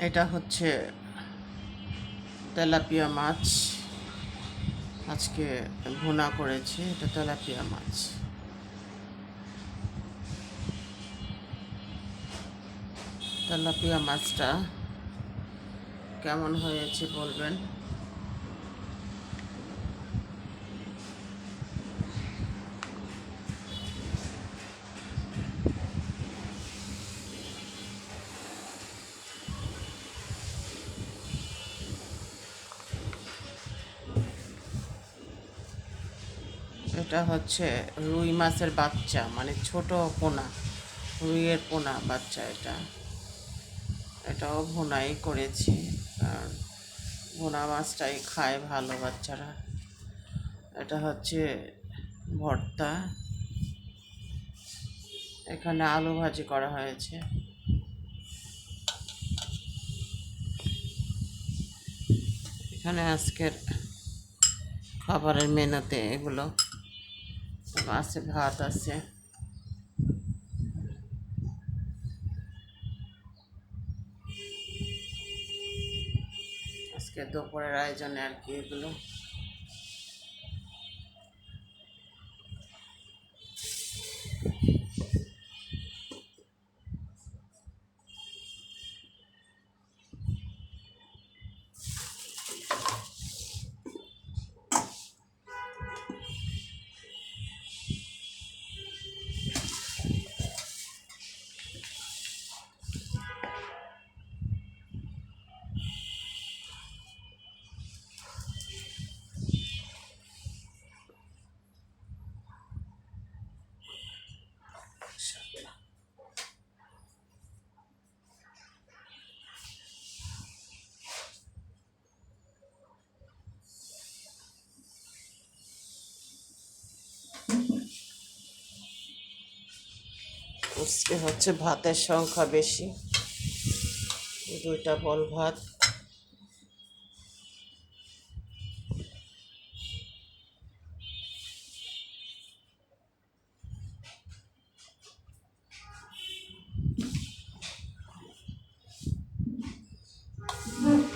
এটা হচ্ছে তেলাপিয়া মাছ। আজকে ভুনা করেছি। এটা তেলাপিয়া মাছ। তেলাপিয়া মাছটা কেমন হয়েছে বলবেন। এটা হচ্ছে রুই মাছের বাচ্চা, মানে ছোট পোনা, রুইয়ের পোনা বাচ্চা। এটাও ভুনাই করেছি, কারণ ভুনা মাছটাই খায় ভালো বাচ্চারা। এটা হচ্ছে ভর্তা। এখানে আলু ভাজি করা হয়েছে। এখানে আজকের খাবারের মেনুতে এগুলো আছে। ভাত আছে, আজকে দুপুরের আয়োজনে আর কি এগুলো। আজকে হচ্ছে ভাতের সংখ্যা বেশি, 2টা বল ভাত।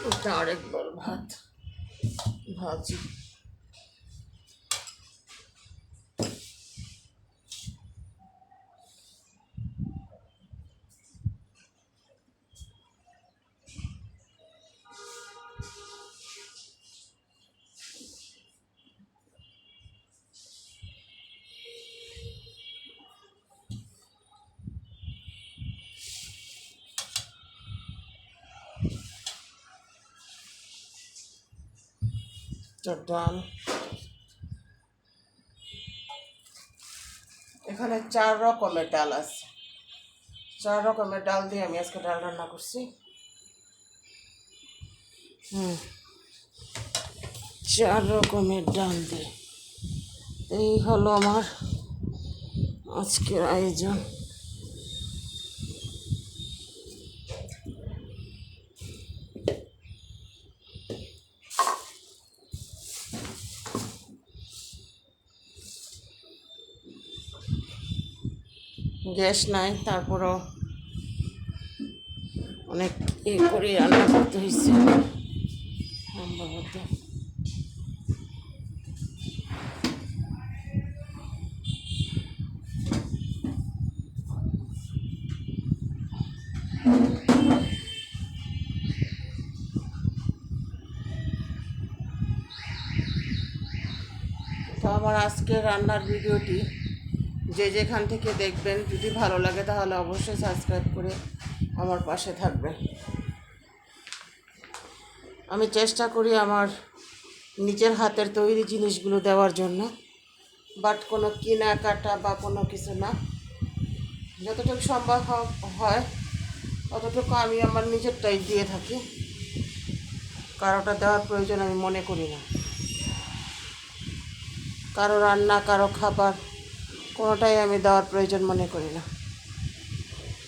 এটা আরেক বল ভাত, ভাজি। ডাল, এখানে 4 রকমের ডাল আছে। 4 রকমের ডাল দিয়ে আমি আজকে ডাল রান্না করছি। 4 রকমের ডাল দিয়ে এই হলো আমার আজকের আয়োজন। গ্যাস নাই, তারপরও অনেক করে রান্না করতে হয়েছে সম্ভবত। তো আমার আজকের রান্নার ভিডিওটি যে যেখান থেকে দেখবেন, যদি ভালো লাগে তাহলে অবশ্যই সাবস্ক্রাইব করে আমার পাশে থাকবেন। আমি চেষ্টা করি আমার নিজের হাতের তৈরি জিনিসগুলো দেওয়ার জন্য, বাট কোনো কেনাকাটা বা কোনো কিছু না। যতটুকু সম্ভব হয় ততটুকু আমি আমার নিজেরটাই দিয়ে থাকি। কারোটা দেওয়ার প্রয়োজন আমি মনে করি না। কারো রান্না, কারো খাবার কোনোটাই আমি দেওয়ার প্রয়োজন মনে করি না।